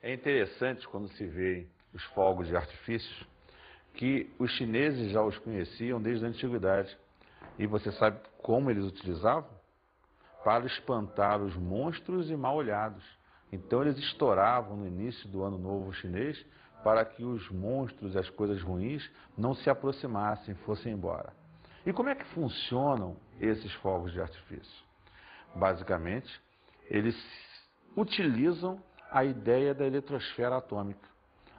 É interessante quando se vê os fogos de artifício que os chineses já os conheciam desde a antiguidade. E você sabe como eles utilizavam? Para espantar os monstros e mal-olhados. Então eles estouravam no início do ano novo chinês para que os monstros e as coisas ruins não se aproximassem, fossem embora. E como é que funcionam esses fogos de artifício? Basicamente, eles utilizam a ideia da eletrosfera atômica,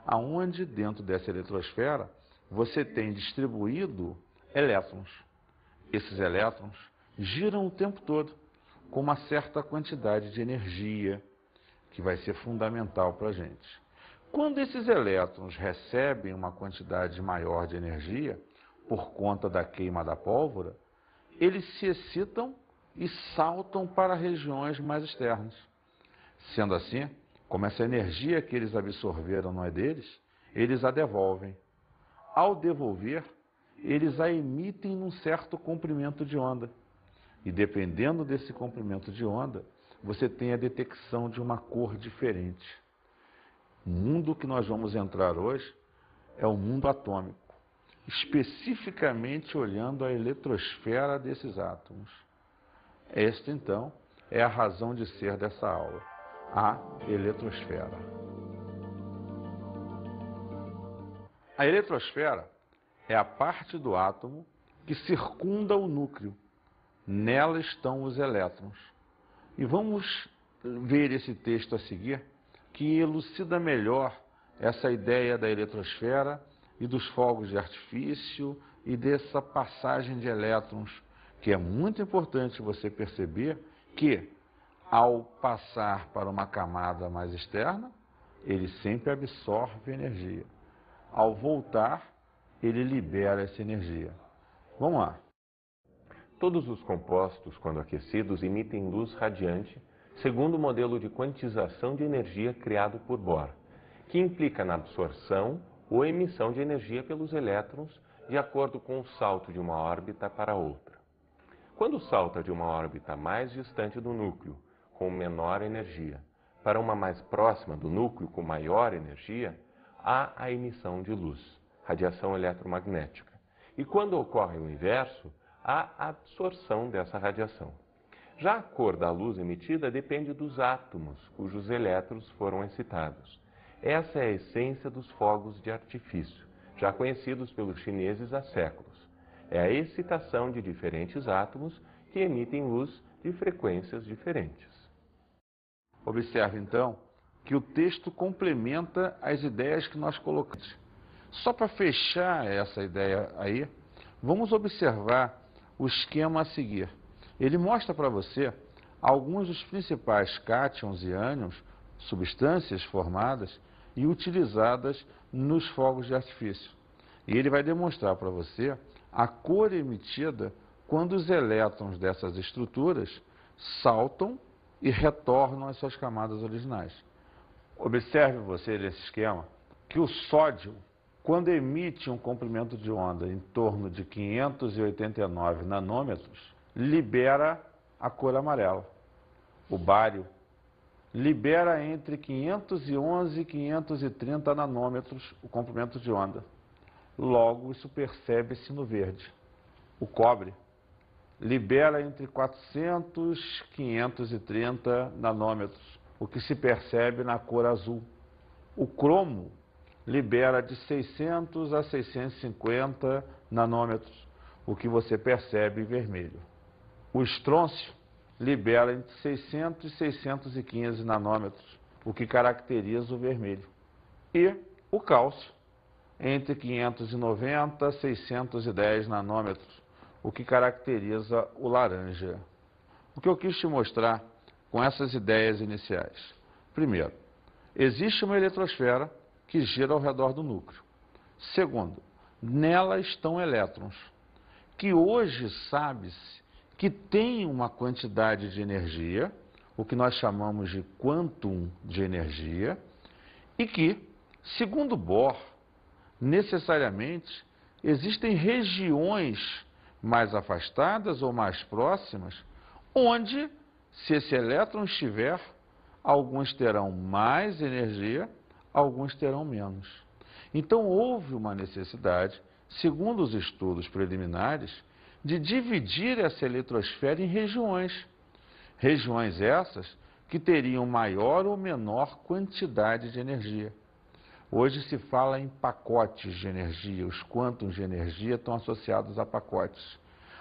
aonde dentro dessa eletrosfera você tem distribuído elétrons. Esses elétrons giram o tempo todo com uma certa quantidade de energia que vai ser fundamental para a gente. Quando esses elétrons recebem uma quantidade maior de energia, por conta da queima da pólvora, eles se excitam e saltam para regiões mais externas. Sendo assim, como essa energia que eles absorveram não é deles, eles a devolvem. Ao devolver, eles a emitem num certo comprimento de onda. E dependendo desse comprimento de onda, você tem a detecção de uma cor diferente. O mundo que nós vamos entrar hoje é o mundo atômico, especificamente olhando a eletrosfera desses átomos. Esta, então, é a razão de ser dessa aula, a eletrosfera. A eletrosfera é a parte do átomo que circunda o núcleo. Nela estão os elétrons. E vamos ver esse texto a seguir, que elucida melhor essa ideia da eletrosfera e dos fogos de artifício e dessa passagem de elétrons, que é muito importante você perceber que, ao passar para uma camada mais externa, ele sempre absorve energia. Ao voltar, ele libera essa energia. Vamos lá. Todos os compostos, quando aquecidos, emitem luz radiante, segundo o modelo de quantização de energia criado por Bohr, que implica na absorção ou emissão de energia pelos elétrons de acordo com o salto de uma órbita para outra. Quando salta de uma órbita mais distante do núcleo, com menor energia, para uma mais próxima do núcleo, com maior energia, há a emissão de luz, radiação eletromagnética. E quando ocorre o inverso, há a absorção dessa radiação. Já a cor da luz emitida depende dos átomos cujos elétrons foram excitados. Essa é a essência dos fogos de artifício, já conhecidos pelos chineses há séculos. É a excitação de diferentes átomos que emitem luz de frequências diferentes. Observe, então, que o texto complementa as ideias que nós colocamos. Só para fechar essa ideia aí, vamos observar o esquema a seguir. Ele mostra para você alguns dos principais cátions e ânions, substâncias formadas e utilizadas nos fogos de artifício. E ele vai demonstrar para você a cor emitida quando os elétrons dessas estruturas saltam e retornam às suas camadas originais. Observe você nesse esquema que o sódio, quando emite um comprimento de onda em torno de 589 nanômetros, libera a cor amarela. O bário libera entre 511 e 530 nanômetros o comprimento de onda. Logo, isso percebe-se no verde. O cobre libera entre 400 e 530 nanômetros, o que se percebe na cor azul. O cromo libera de 600 a 650 nanômetros, o que você percebe em vermelho. O estrôncio libera entre 600 e 615 nanômetros, o que caracteriza o vermelho. E o cálcio, entre 590 e 610 nanômetros, o que caracteriza o laranja. O que eu quis te mostrar com essas ideias iniciais? Primeiro, existe uma eletrosfera que gira ao redor do núcleo. Segundo, nela estão elétrons, que hoje sabe-se que tem uma quantidade de energia, o que nós chamamos de quantum de energia, e que, segundo Bohr, necessariamente existem regiões mais afastadas ou mais próximas, onde, se esse elétron estiver, alguns terão mais energia, alguns terão menos. Então, houve uma necessidade, segundo os estudos preliminares, de dividir essa eletrosfera em regiões. Regiões essas que teriam maior ou menor quantidade de energia. Hoje se fala em pacotes de energia, os quântons de energia estão associados a pacotes,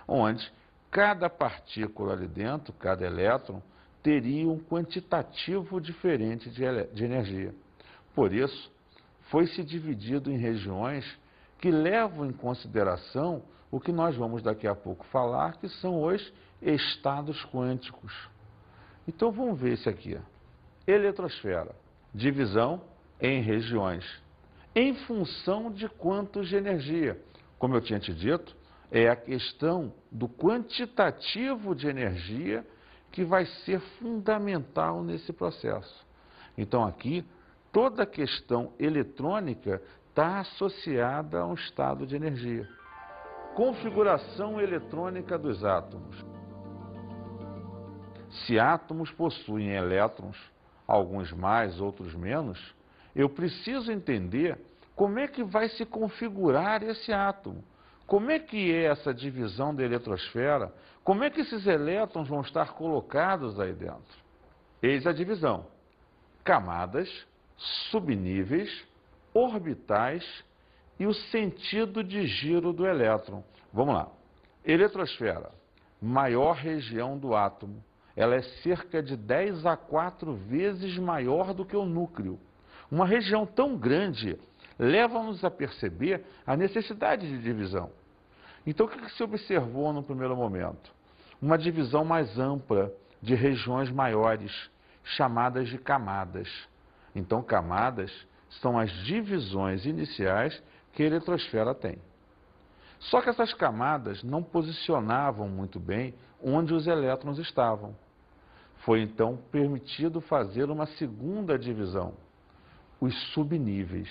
onde cada partícula ali dentro, cada elétron, teria um quantitativo diferente de energia. Por isso, foi se dividido em regiões que levam em consideração o que nós vamos daqui a pouco falar, que são os estados quânticos. Então vamos ver esse aqui. Eletrosfera, divisão em regiões, em função de quantos de energia. Como eu tinha te dito, é a questão do quantitativo de energia que vai ser fundamental nesse processo. Então aqui, toda a questão eletrônica está associada a um estado de energia. Configuração eletrônica dos átomos. Se átomos possuem elétrons, alguns mais, outros menos, eu preciso entender como é que vai se configurar esse átomo. Como é que é essa divisão da eletrosfera? Como é que esses elétrons vão estar colocados aí dentro? Eis a divisão. Camadas, subníveis, orbitais e o sentido de giro do elétron. Vamos lá. Eletrosfera, maior região do átomo. Ela é cerca de 10 a 4 vezes maior do que o núcleo. Uma região tão grande leva-nos a perceber a necessidade de divisão. Então, o que se observou no primeiro momento? Uma divisão mais ampla de regiões maiores, chamadas de camadas. Então, camadas são as divisões iniciais que a eletrosfera tem. Só que essas camadas não posicionavam muito bem onde os elétrons estavam. Foi então permitido fazer uma segunda divisão, os subníveis.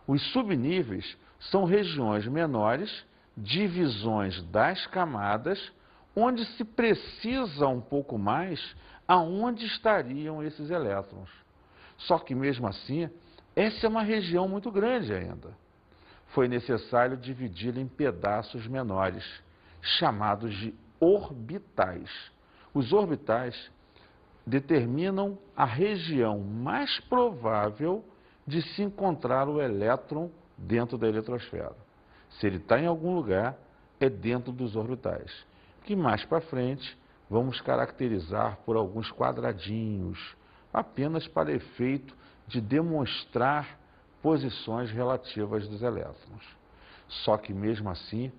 Os subníveis são regiões menores, divisões das camadas, onde se precisa um pouco mais aonde estariam esses elétrons. Só que mesmo assim, essa é uma região muito grande ainda. Foi necessário dividi-la em pedaços menores, chamados de orbitais. Os orbitais determinam a região mais provável de se encontrar o elétron dentro da eletrosfera. Se ele está em algum lugar, é dentro dos orbitais, que mais para frente vamos caracterizar por alguns quadradinhos, apenas para efeito de demonstrar posições relativas dos elétrons. Só que mesmo assim,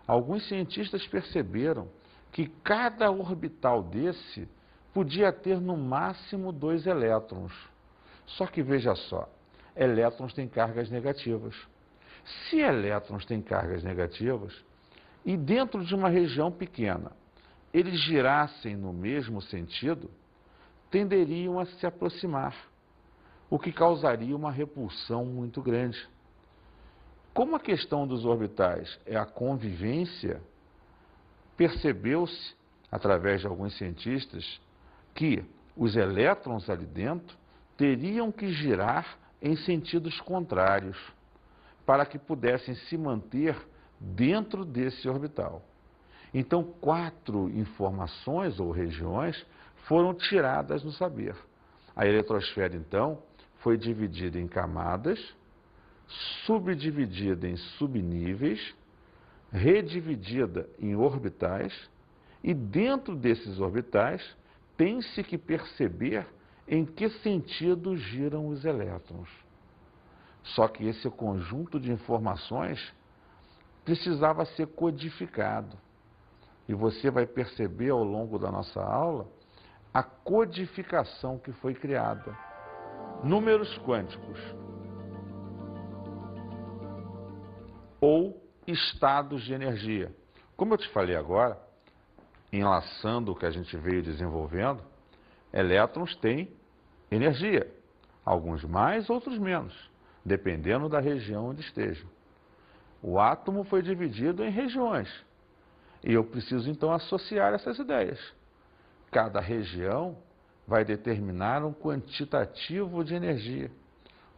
alguns cientistas perceberam que cada orbital desse podia ter no máximo 2 elétrons. Só que veja só, elétrons têm cargas negativas. Se elétrons têm cargas negativas, e dentro de uma região pequena, eles girassem no mesmo sentido, tenderiam a se aproximar, o que causaria uma repulsão muito grande. Como a questão dos orbitais é a convivência, percebeu-se, através de alguns cientistas, que os elétrons ali dentro teriam que girar em sentidos contrários, para que pudessem se manter dentro desse orbital. Então, 4 informações ou regiões foram tiradas no saber. A eletrosfera, então, foi dividida em camadas, subdividida em subníveis, redividida em orbitais, e dentro desses orbitais tem-se que perceber em que sentido giram os elétrons. Só que esse conjunto de informações precisava ser codificado. E você vai perceber ao longo da nossa aula a codificação que foi criada. Números quânticos ou estados de energia. Como eu te falei agora, enlaçando o que a gente veio desenvolvendo, elétrons têm energia, alguns mais, outros menos, dependendo da região onde estejam. O átomo foi dividido em regiões, e eu preciso então associar essas ideias. Cada região vai determinar um quantitativo de energia,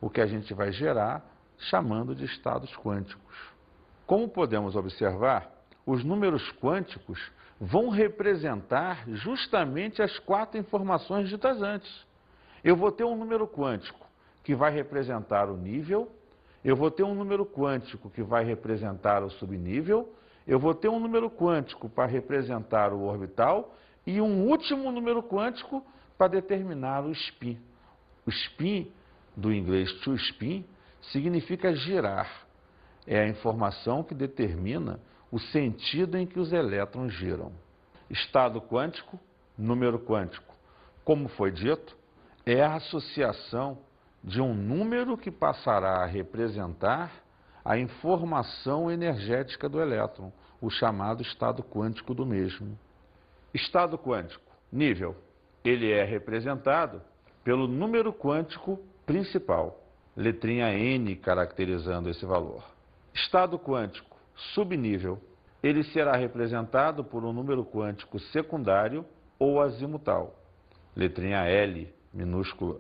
o que a gente vai gerar chamando de estados quânticos. Como podemos observar, os números quânticos vão representar justamente as 4 informações ditas antes. Eu vou ter um número quântico que vai representar o nível, eu vou ter um número quântico que vai representar o subnível, eu vou ter um número quântico para representar o orbital e um último número quântico para determinar o spin. O spin, do inglês to spin, significa girar. É a informação que determina o sentido em que os elétrons giram. Estado quântico, número quântico. Como foi dito, é a associação de um número que passará a representar a informação energética do elétron, o chamado estado quântico do mesmo. Estado quântico, nível. Ele é representado pelo número quântico principal, letrinha N caracterizando esse valor. Estado quântico, subnível. Ele será representado por um número quântico secundário ou azimutal, letrinha L minúscula.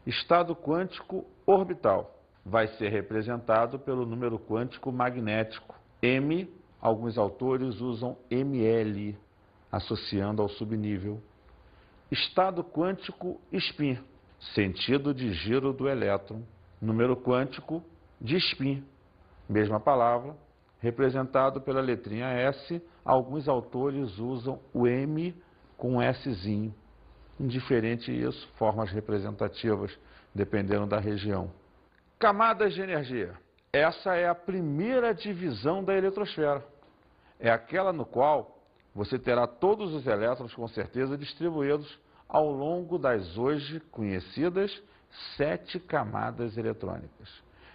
Estado quântico orbital vai ser representado pelo número quântico magnético, M, alguns autores usam ML, associando ao subnível. Estado quântico spin, sentido de giro do elétron, número quântico de spin, mesma palavra, representado pela letrinha S, alguns autores usam o M com Szinho. Indiferente isso, formas representativas, dependendo da região. Camadas de energia. Essa é a primeira divisão da eletrosfera. É aquela no qual você terá todos os elétrons, com certeza, distribuídos ao longo das hoje conhecidas 7 camadas eletrônicas.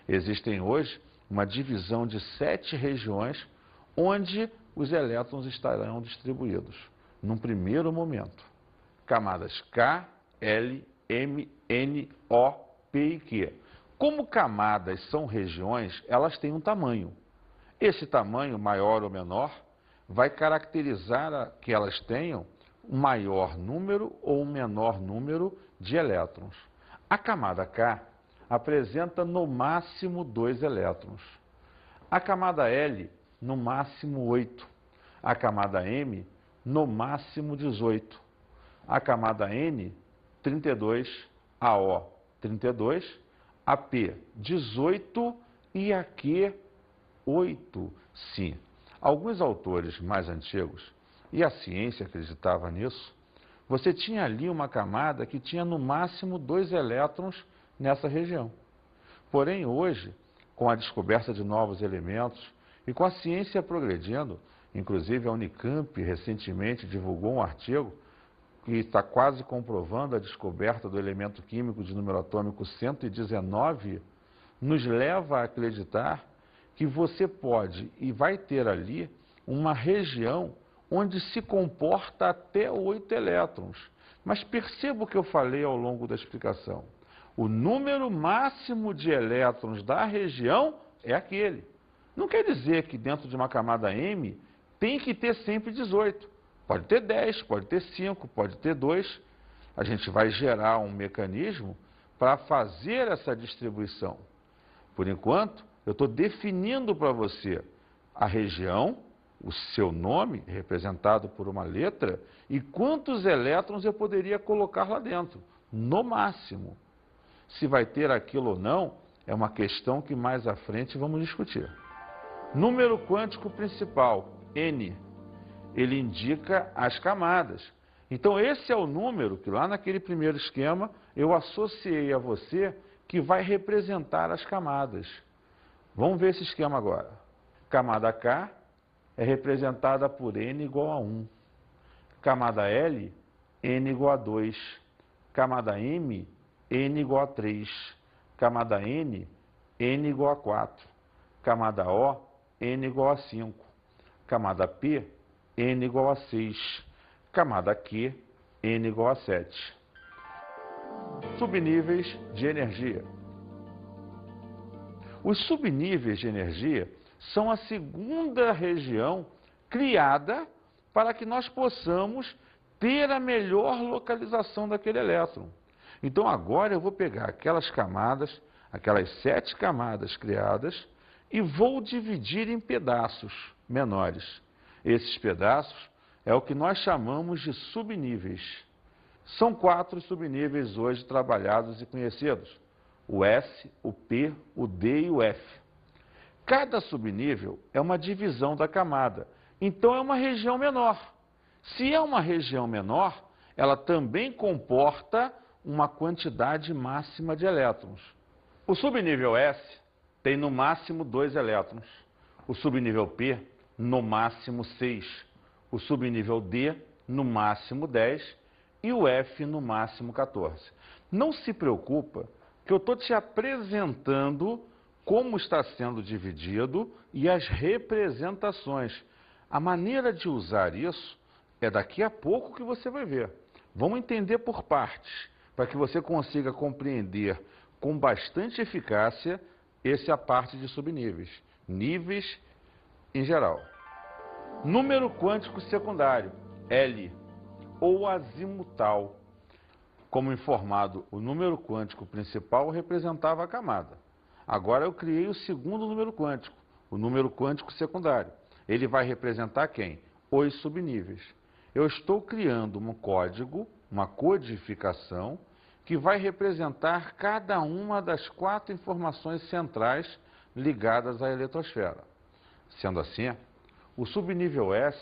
Existem hoje uma divisão de 7 regiões onde os elétrons estarão distribuídos, num primeiro momento. Camadas K, L, M, N, O, P e Q. Como camadas são regiões, elas têm um tamanho. Esse tamanho, maior ou menor, vai caracterizar que elas tenham um maior número ou um menor número de elétrons. A camada K apresenta no máximo 2 elétrons. A camada L, no máximo 8. A camada M, no máximo 18. A camada N, 32, a O, 32, a P, 18 e a Q, 8. Sim, alguns autores mais antigos, e a ciência acreditava nisso, você tinha ali uma camada que tinha no máximo 2 elétrons nessa região. Porém, hoje, com a descoberta de novos elementos e com a ciência progredindo, inclusive a Unicamp recentemente divulgou um artigo que está quase comprovando a descoberta do elemento químico de número atômico 119, nos leva a acreditar que você pode e vai ter ali uma região onde se comporta até 8 elétrons. Mas perceba o que eu falei ao longo da explicação. O número máximo de elétrons da região é aquele. Não quer dizer que dentro de uma camada M tem que ter sempre 18. Pode ter 10, pode ter 5, pode ter 2. A gente vai gerar um mecanismo para fazer essa distribuição. Por enquanto, eu estou definindo para você a região, o seu nome, representado por uma letra, e quantos elétrons eu poderia colocar lá dentro, no máximo. Se vai ter aquilo ou não, é uma questão que mais à frente vamos discutir. Número quântico principal, N. Ele indica as camadas. Então, esse é o número que lá naquele primeiro esquema eu associei a você que vai representar as camadas. Vamos ver esse esquema agora. Camada K é representada por N igual a 1. Camada L, N igual a 2. Camada M, N igual a 3. Camada N, N igual a 4. Camada O, N igual a 5. Camada P, N igual a 6. Camada Q, N igual a 7. Subníveis de energia. Os subníveis de energia são a segunda região criada para que nós possamos ter a melhor localização daquele elétron. Então agora eu vou pegar aquelas camadas, aquelas 7 camadas criadas, e vou dividir em pedaços menores. Esses pedaços é o que nós chamamos de subníveis. São 4 subníveis hoje trabalhados e conhecidos: o S, o P, o D e o F. Cada subnível é uma divisão da camada, então é uma região menor. Se é uma região menor, ela também comporta uma quantidade máxima de elétrons. O subnível S tem no máximo 2 elétrons, o subnível P no máximo 6, o subnível D no máximo 10 e o F no máximo 14. Não se preocupa que eu estou te apresentando como está sendo dividido e as representações. A maneira de usar isso é daqui a pouco que você vai ver. Vamos entender por partes, para que você consiga compreender com bastante eficácia essa parte de subníveis, níveis em geral. Número quântico secundário, L, ou azimutal. Como informado, o número quântico principal representava a camada. Agora eu criei o segundo número quântico, o número quântico secundário. Ele vai representar quem? Os subníveis. Eu estou criando um código, uma codificação, que vai representar cada uma das 4 informações centrais ligadas à eletrosfera. Sendo assim, o subnível S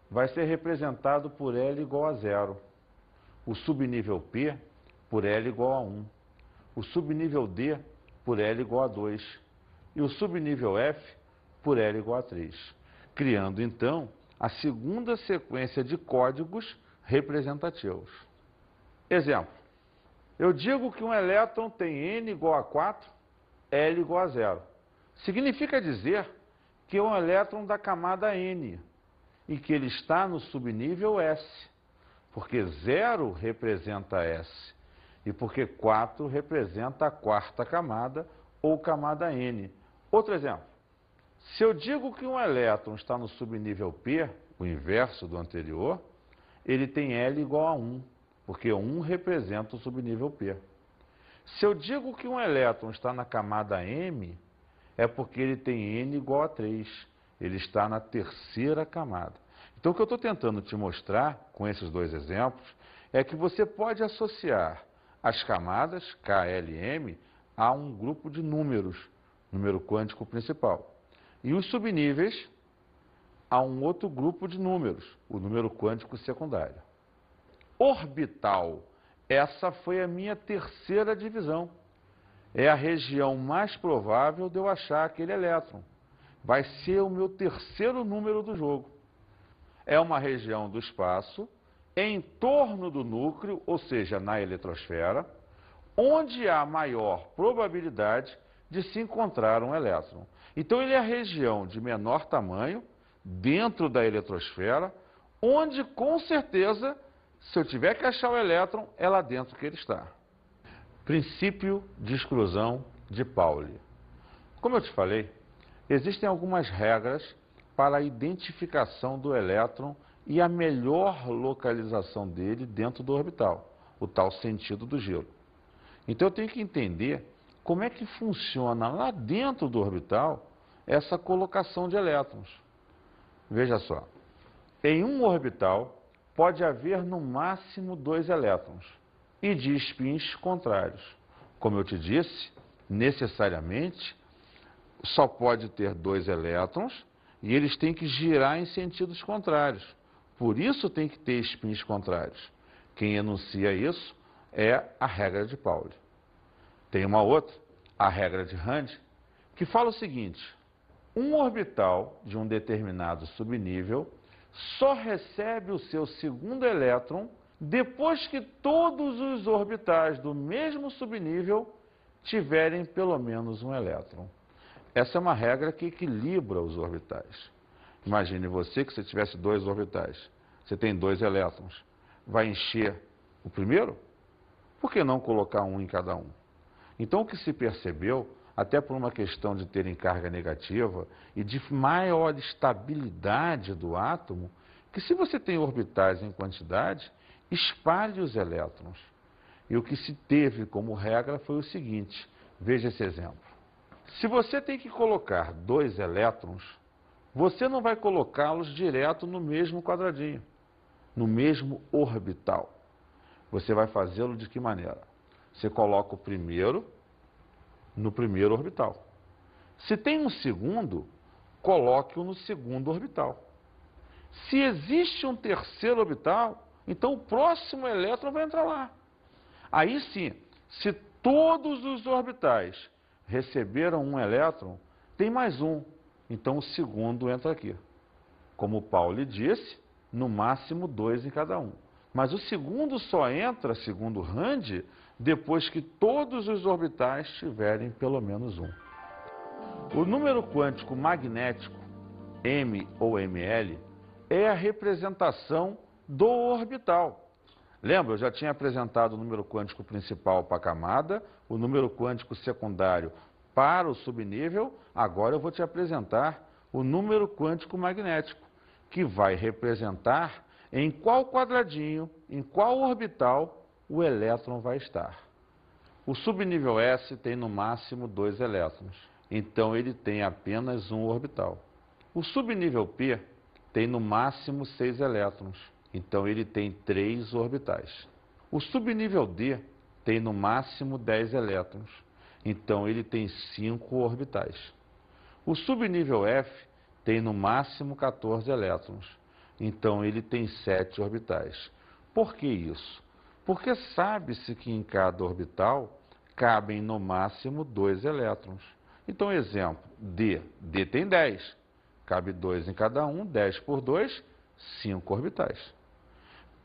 vai ser representado por L igual a 0, o subnível P por L igual a 1, o subnível D por L igual a 2 e o subnível F por L igual a 3, criando então a segunda sequência de códigos representativos. Exemplo, eu digo que um elétron tem N igual a 4, L igual a 0. Significa dizer que é um elétron da camada N e que ele está no subnível S, porque 0 representa S e porque 4 representa a 4ª camada ou camada N. Outro exemplo, se eu digo que um elétron está no subnível P, o inverso do anterior, ele tem L igual a 1, porque 1 representa o subnível P. Se eu digo que um elétron está na camada M, é porque ele tem N igual a 3, ele está na 3ª camada. Então o que eu estou tentando te mostrar com esses 2 exemplos é que você pode associar as camadas K, L e M a um grupo de números, número quântico principal, e os subníveis a um outro grupo de números, o número quântico secundário. Orbital, essa foi a minha 3ª divisão. É a região mais provável de eu achar aquele elétron. Vai ser o meu 3º número do jogo. É uma região do espaço, em torno do núcleo, ou seja, na eletrosfera, onde há maior probabilidade de se encontrar um elétron. Então ele é a região de menor tamanho, dentro da eletrosfera, onde com certeza, se eu tiver que achar o elétron, é lá dentro que ele está. Princípio de exclusão de Pauli. Como eu te falei, existem algumas regras para a identificação do elétron e a melhor localização dele dentro do orbital, o tal sentido do giro. Então eu tenho que entender como é que funciona lá dentro do orbital essa colocação de elétrons. Veja só, em um orbital pode haver no máximo 2 elétrons e de spins contrários. Como eu te disse, necessariamente só pode ter 2 elétrons e eles têm que girar em sentidos contrários. Por isso tem que ter spins contrários. Quem enuncia isso é a regra de Pauli. Tem uma outra, a regra de Rand, que fala o seguinte: um orbital de um determinado subnível só recebe o seu segundo elétron depois que todos os orbitais do mesmo subnível tiverem pelo menos um elétron. Essa é uma regra que equilibra os orbitais. Imagine você que se tivesse 2 orbitais, você tem 2 elétrons, vai encher o primeiro? Por que não colocar um em cada um? Então o que se percebeu, até por uma questão de terem carga negativa e de maior estabilidade do átomo, que se você tem orbitais em quantidade, espalhe os elétrons. E o que se teve como regra foi o seguinte, veja esse exemplo. Se você tem que colocar 2 elétrons, você não vai colocá-los direto no mesmo quadradinho, no mesmo orbital. Você vai fazê-lo de que maneira? Você coloca o primeiro no primeiro orbital. Se tem um segundo, coloque-o no segundo orbital. Se existe um terceiro orbital, então o próximo elétron vai entrar lá. Aí sim, se todos os orbitais receberam um elétron, tem mais um. Então o segundo entra aqui. Como o Pauli disse, no máximo 2 em cada um. Mas o segundo só entra, segundo Rand, depois que todos os orbitais tiverem pelo menos um. O número quântico magnético, M ou ML, é a representação do orbital. Lembra, eu já tinha apresentado o número quântico principal para a camada, o número quântico secundário para o subnível, agora eu vou te apresentar o número quântico magnético, que vai representar em qual quadradinho, em qual orbital o elétron vai estar. O subnível S tem no máximo 2 elétrons, então ele tem apenas um orbital. O subnível P tem no máximo 6 elétrons, então ele tem 3 orbitais. O subnível D tem no máximo 10 elétrons, então ele tem 5 orbitais. O subnível F tem no máximo 14 elétrons, então ele tem 7 orbitais. Por que isso? Porque sabe-se que em cada orbital cabem no máximo 2 elétrons. Então, exemplo, D. D tem 10. Cabe 2 em cada um, 10 por 2, 5 orbitais.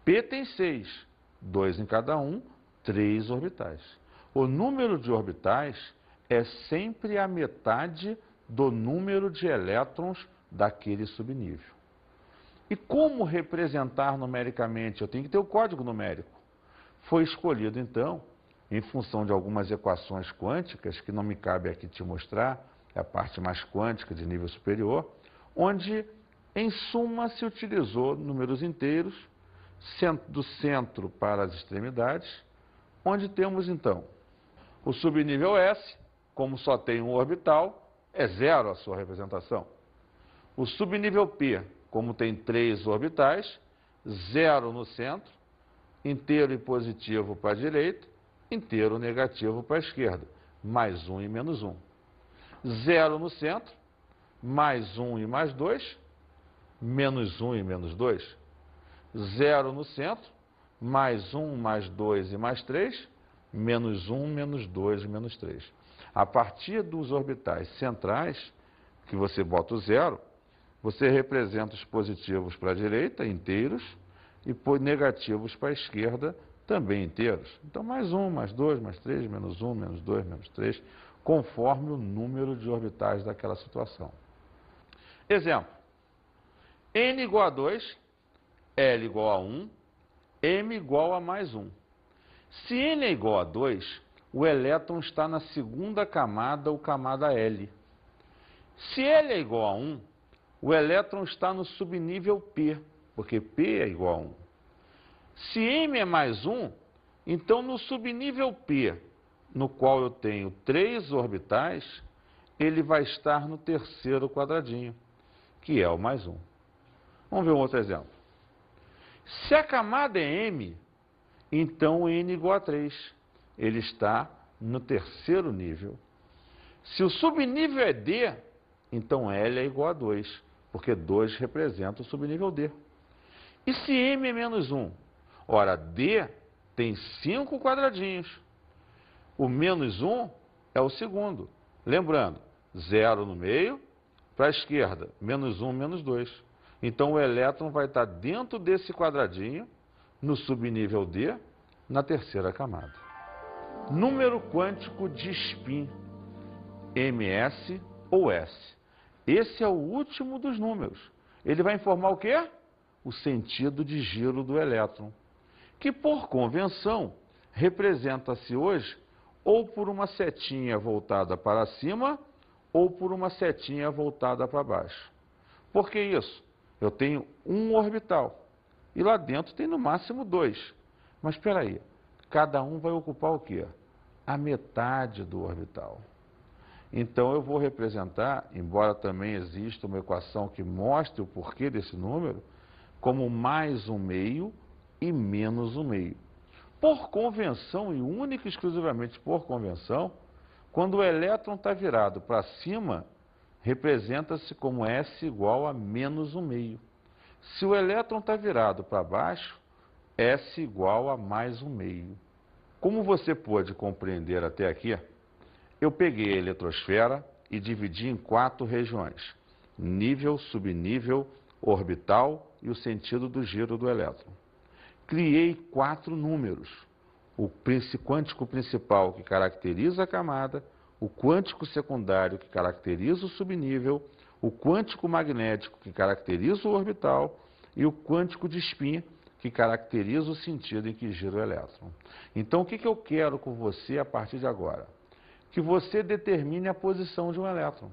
P tem 6. 2 em cada um, 3 orbitais. O número de orbitais é sempre a metade do número de elétrons daquele subnível. E como representar numericamente? Eu tenho que ter o código numérico. Foi escolhido, então, em função de algumas equações quânticas, que não me cabe aqui te mostrar, é a parte mais quântica de nível superior, onde, em suma, se utilizou números inteiros, do centro para as extremidades, onde temos, então, o subnível S, como só tem um orbital, é 0 a sua representação. O subnível P, como tem 3 orbitais, 0 no centro, inteiro e positivo para a direita, inteiro negativo para a esquerda, mais 1 e menos 1. 0 no centro, mais 1 e mais 2, menos 1 e menos 2. 0 no centro, mais 1, mais 2 e mais 3, menos 1, menos 2 e menos 3. A partir dos orbitais centrais, que você bota o 0, você representa os positivos para a direita, inteiros, e negativos para a esquerda, também inteiros. Então, mais 1, mais 2, mais 3, menos 1, menos 2, menos 3, conforme o número de orbitais daquela situação. Exemplo. N igual a 2, L igual a 1, M igual a mais 1. Se N é igual a 2, o elétron está na segunda camada ou camada L. Se L é igual a 1, o elétron está no subnível P, porque P é igual a 1. Se M é mais 1, então no subnível P, no qual eu tenho 3 orbitais, ele vai estar no terceiro quadradinho, que é o mais 1. Vamos ver um outro exemplo. Se a camada é M, então N igual a 3. Ele está no terceiro nível. Se o subnível é D, então L é igual a 2, porque 2 representa o subnível D. E se M é menos 1? Ora, D tem 5 quadradinhos. O menos 1 é o segundo. Lembrando, 0 no meio, para a esquerda, menos 1, menos 2. Então o elétron vai estar dentro desse quadradinho, no subnível D, na terceira camada. Número quântico de spin, ms ou s. Esse é o último dos números. Ele vai informar o quê? O sentido de giro do elétron, que por convenção representa-se hoje ou por uma setinha voltada para cima ou por uma setinha voltada para baixo. Por que isso? eu tenho um orbital. E lá dentro tem no máximo 2. Mas espera aí, cada um vai ocupar o quê? A metade do orbital. Então eu vou representar, embora também exista uma equação que mostre o porquê desse número, como mais um meio e menos um meio. Por convenção, e única e exclusivamente por convenção, quando o elétron está virado para cima, representa-se como S igual a menos um meio. Se o elétron está virado para baixo, S igual a mais um meio. Como você pôde compreender até aqui, eu peguei a eletrosfera e dividi em 4 regiões: nível, subnível, orbital e o sentido do giro do elétron. Criei 4 números: o quântico principal, que caracteriza a camada, o quântico secundário, que caracteriza o subnível, o quântico magnético, que caracteriza o orbital, e o quântico de spin, que caracteriza o sentido em que gira o elétron. Então, o que eu quero com você a partir de agora? Que você determine a posição de um elétron.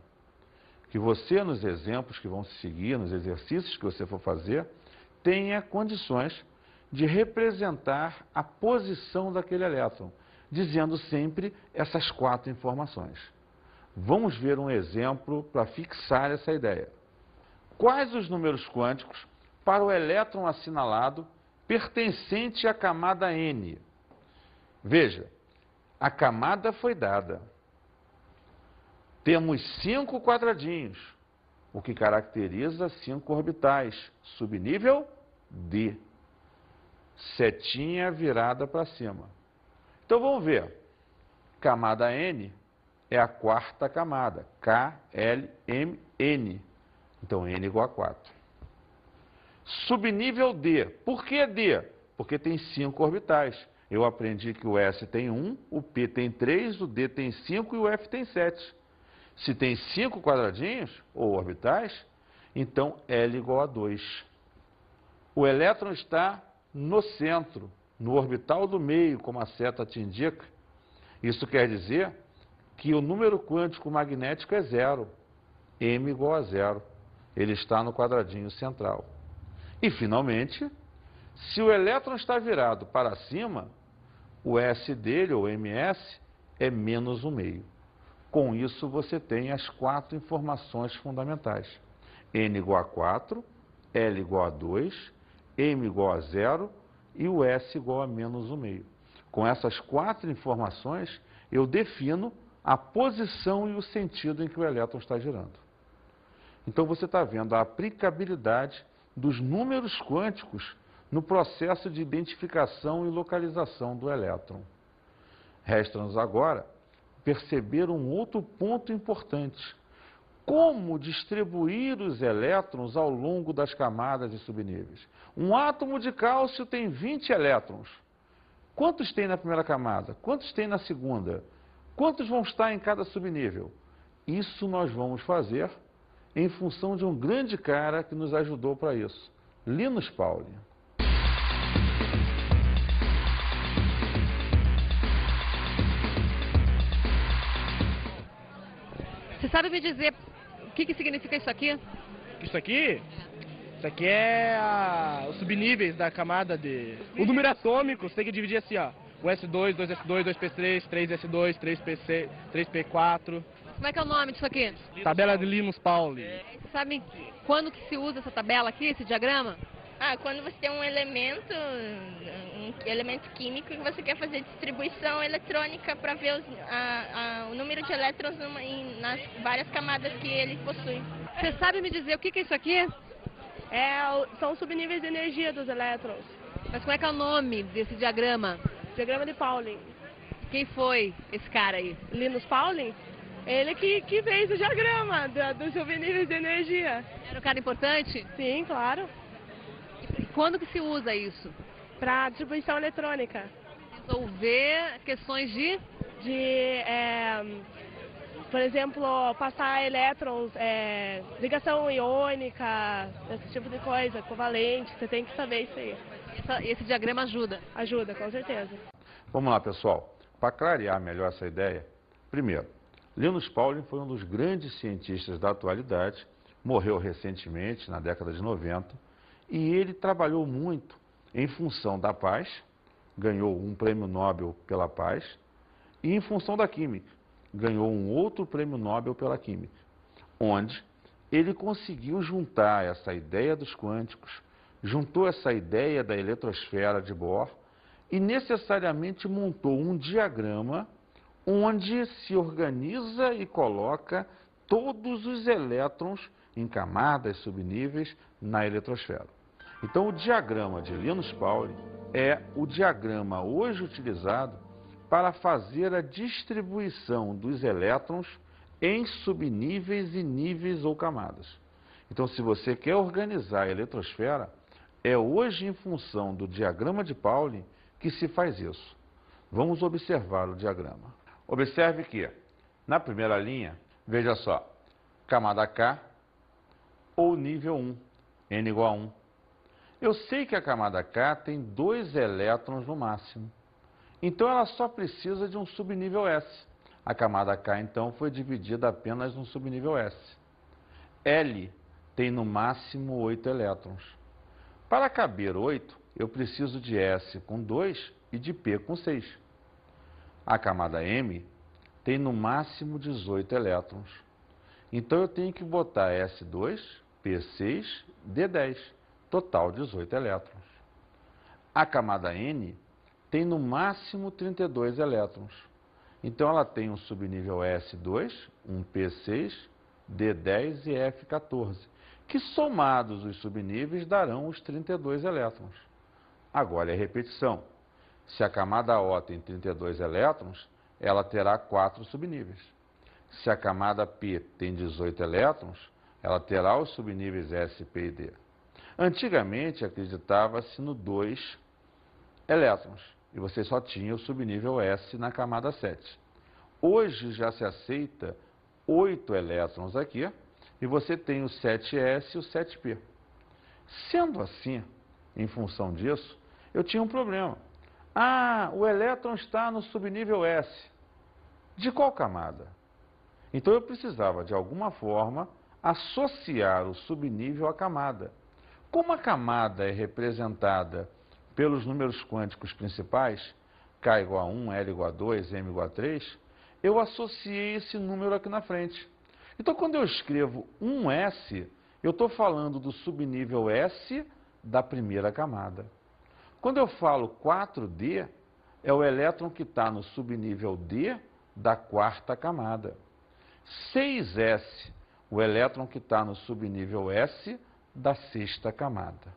Que você, nos exemplos que vão se seguir, nos exercícios que você for fazer, tenha condições de representar a posição daquele elétron, dizendo sempre essas 4 informações. Vamos ver um exemplo para fixar essa ideia. Quais os números quânticos para o elétron assinalado pertencente à camada N? Veja, a camada foi dada. Temos 5 quadradinhos, o que caracteriza 5 orbitais. Subnível D. Setinha virada para cima. Então vamos ver. Camada N é a 4ª camada. KLMN. Então N igual a 4. Subnível D. Por que D? Porque tem 5 orbitais. Eu aprendi que o S tem 1, o P tem 3, o D tem 5 e o F tem 7. Se tem 5 quadradinhos, ou orbitais, então L igual a 2. O elétron está no centro, no orbital do meio, como a seta te indica. Isso quer dizer que o número quântico magnético é 0. M igual a 0. Ele está no quadradinho central. E, finalmente, se o elétron está virado para cima, o S dele, ou MS, é menos um meio. Com isso, você tem as 4 informações fundamentais. N igual a 4, L igual a 2, M igual a 0 e o S igual a menos um meio. Com essas 4 informações, eu defino a posição e o sentido em que o elétron está girando. Então, você está vendo a aplicabilidade dos números quânticos no processo de identificação e localização do elétron. Resta-nos agora perceber um outro ponto importante: como distribuir os elétrons ao longo das camadas e subníveis. Um átomo de cálcio tem 20 elétrons. Quantos tem na primeira camada? Quantos tem na segunda? Quantos vão estar em cada subnível? Isso nós vamos fazer em função de um grande cara que nos ajudou para isso, Linus Pauling. Você sabe me dizer o que significa isso aqui? Isso aqui? Isso aqui é os subníveis da camada de... O número atômico, você tem que dividir assim, ó. O S2, 2S2, 2P3, 3S2, 3P6, 3P4. Como é que é o nome disso aqui? Tabela de Linus Pauling. Você sabe quando que se usa essa tabela aqui, esse diagrama? Quando você tem um elemento químico que você quer fazer distribuição eletrônica para ver o número de elétrons nas várias camadas que ele possui. Você sabe me dizer o que é isso aqui? São os subníveis de energia dos elétrons. Mas como é que é o nome desse diagrama? Diagrama de Pauling. Quem foi esse cara aí? Linus Pauling? Ele que fez o diagrama dos subníveis de energia. Era um cara importante? Sim, claro. E quando que se usa isso? Para distribuição eletrônica. Resolver questões de por exemplo, passar elétrons, ligação iônica, esse tipo de coisa, covalente, você tem que saber isso aí. Esse diagrama ajuda? Ajuda, com certeza. Vamos lá, pessoal. Para clarear melhor essa ideia, primeiro, Linus Pauling foi um dos grandes cientistas da atualidade, morreu recentemente, na década de 90, e ele trabalhou muito em função da paz, ganhou um prêmio Nobel pela paz, e em função da química, ganhou um outro prêmio Nobel pela química, onde ele conseguiu juntar essa ideia dos quânticos, juntou essa ideia da eletrosfera de Bohr e necessariamente montou um diagrama onde se organiza e coloca todos os elétrons em camadas subníveis na eletrosfera. Então, o diagrama de Linus Pauling é o diagrama hoje utilizado para fazer a distribuição dos elétrons em subníveis e níveis ou camadas. Então, se você quer organizar a eletrosfera, é hoje em função do diagrama de Pauling que se faz isso. Vamos observar o diagrama. Observe que, na primeira linha, veja só, camada K ou nível 1, N igual a 1. Eu sei que a camada K tem 2 elétrons no máximo, então ela só precisa de um subnível S. A camada K, então, foi dividida apenas no subnível S. L tem no máximo 8 elétrons. Para caber 8, eu preciso de S com 2 e de P com 6. A camada M tem no máximo 18 elétrons. Então eu tenho que botar S2, P6, D10, total 18 elétrons. A camada N tem no máximo 32 elétrons. Então ela tem um subnível S2, um P6, D10 e F14, que somados os subníveis darão os 32 elétrons. Agora é repetição. Se a camada O tem 32 elétrons, ela terá 4 subníveis. Se a camada P tem 18 elétrons, ela terá os subníveis S, P e D. Antigamente acreditava-se no 2 elétrons, e você só tinha o subnível S na camada 7. Hoje já se aceita 8 elétrons aqui, e você tem o 7S e o 7P. Sendo assim, em função disso, eu tinha um problema. Ah, o elétron está no subnível S. De qual camada? Então eu precisava, de alguma forma, associar o subnível à camada. Como a camada é representada pelos números quânticos principais, K igual a 1, L igual a 2, M igual a 3, eu associei esse número aqui na frente. Então, quando eu escrevo 1S, eu estou falando do subnível S da primeira camada. Quando eu falo 4D, é o elétron que está no subnível D da quarta camada. 6S, o elétron que está no subnível S da sexta camada.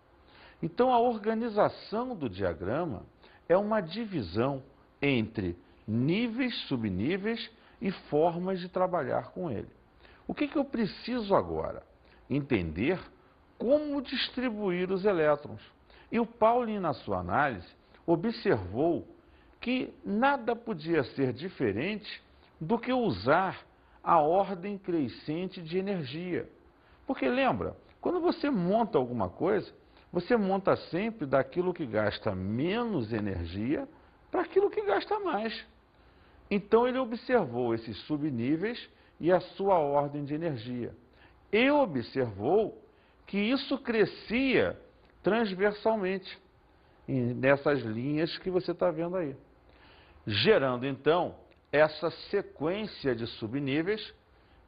Então, a organização do diagrama é uma divisão entre níveis, subníveis e formas de trabalhar com ele. O que eu preciso agora? Entender como distribuir os elétrons. E o Pauling, na sua análise, observou que nada podia ser diferente do que usar a ordem crescente de energia. Porque lembra, quando você monta alguma coisa, você monta sempre daquilo que gasta menos energia para aquilo que gasta mais. Então ele observou esses subníveis e a sua ordem de energia. E observou que isso crescia transversalmente, nessas linhas que você está vendo aí. Gerando, então, essa sequência de subníveis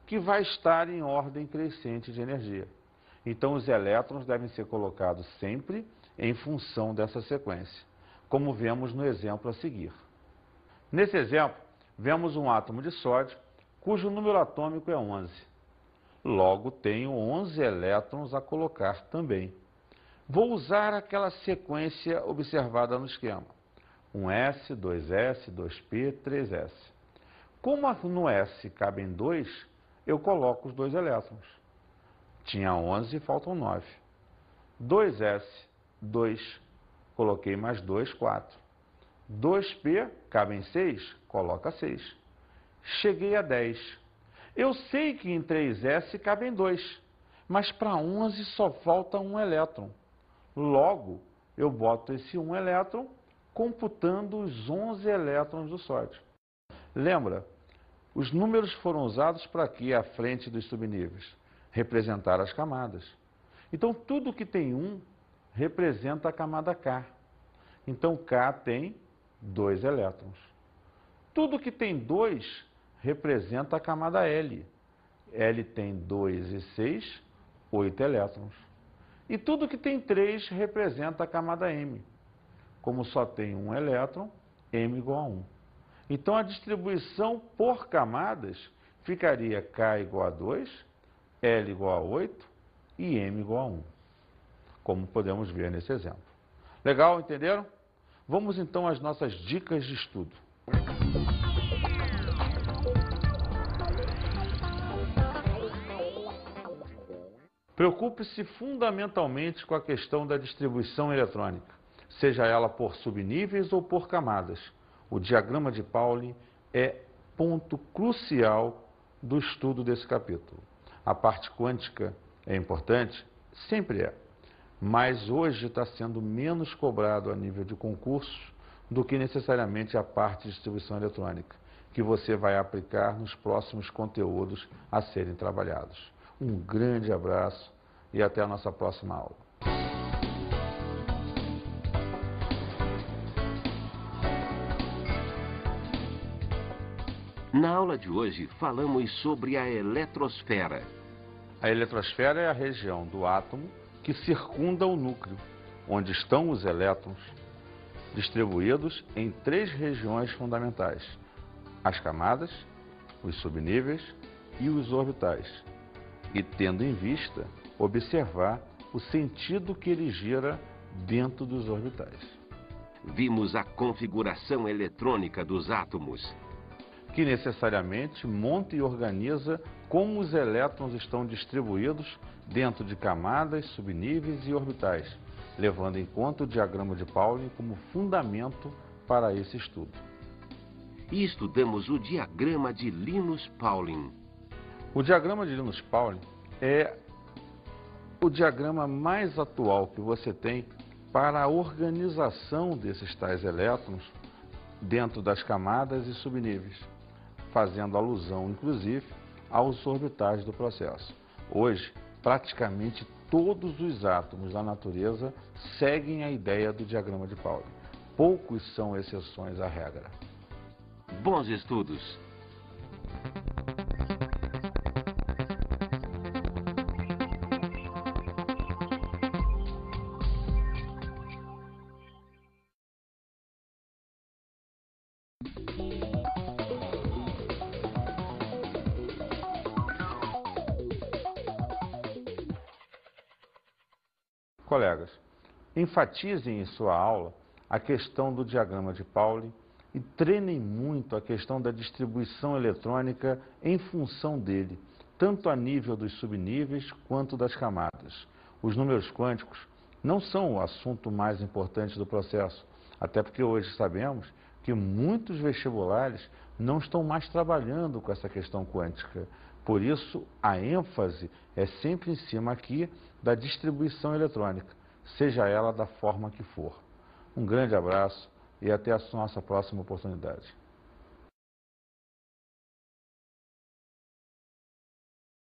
que vai estar em ordem crescente de energia. Então, os elétrons devem ser colocados sempre em função dessa sequência, como vemos no exemplo a seguir. Nesse exemplo, vemos um átomo de sódio, cujo número atômico é 11. Logo, tenho 11 elétrons a colocar também. Vou usar aquela sequência observada no esquema. 1S, 2S, 2P, 3S. Como no S cabem 2, eu coloco os 2 elétrons. Tinha 11, faltam 9. 2S, 2. Coloquei mais 2, 4. 2P, cabem 6, coloca 6. Cheguei a 10. Eu sei que em 3S cabem 2, mas para 11 só falta um elétron. Logo, eu boto esse 1 elétron, computando os 11 elétrons do sódio. Lembra, os números foram usados para aqui, à frente dos subníveis. representar as camadas. Então, tudo que tem 1 representa a camada K. Então, K tem 2 elétrons. Tudo que tem 2 representa a camada L. L tem 2 e 6, 8 elétrons. E tudo que tem 3 representa a camada M. Como só tem 1 elétron, M igual a 1. Então, a distribuição por camadas ficaria K igual a 2, L igual a 8 e M igual a 1. Como podemos ver nesse exemplo. Legal, entenderam? Vamos então às nossas dicas de estudo. Preocupe-se fundamentalmente com a questão da distribuição eletrônica, seja ela por subníveis ou por camadas. O diagrama de Pauling é ponto crucial do estudo desse capítulo. A parte quântica é importante? Sempre é. Mas hoje está sendo menos cobrado a nível de concursos do que necessariamente a parte de distribuição eletrônica, que você vai aplicar nos próximos conteúdos a serem trabalhados. Um grande abraço e até a nossa próxima aula. Na aula de hoje, falamos sobre a eletrosfera. A eletrosfera é a região do átomo que circunda o núcleo, onde estão os elétrons, distribuídos em 3 regiões fundamentais: as camadas, os subníveis e os orbitais, e tendo em vista observar o sentido que ele gira dentro dos orbitais. Vimos a configuração eletrônica dos átomos, que necessariamente monta e organiza como os elétrons estão distribuídos dentro de camadas, subníveis e orbitais, levando em conta o diagrama de Pauling como fundamento para esse estudo. E estudamos o diagrama de Linus-Pauling. O diagrama de Linus-Pauling é o diagrama mais atual que você tem para a organização desses tais elétrons dentro das camadas e subníveis, fazendo alusão, inclusive, aos orbitais do processo. Hoje, praticamente todos os átomos da natureza seguem a ideia do diagrama de Pauling. Poucos são exceções à regra. Bons estudos! Colegas, enfatizem em sua aula a questão do diagrama de Pauling e treinem muito a questão da distribuição eletrônica em função dele, tanto a nível dos subníveis quanto das camadas. Os números quânticos não são o assunto mais importante do processo, até porque hoje sabemos que muitos vestibulares não estão mais trabalhando com essa questão quântica. Por isso, a ênfase é sempre em cima aqui da distribuição eletrônica, seja ela da forma que for. Um grande abraço e até a nossa próxima oportunidade.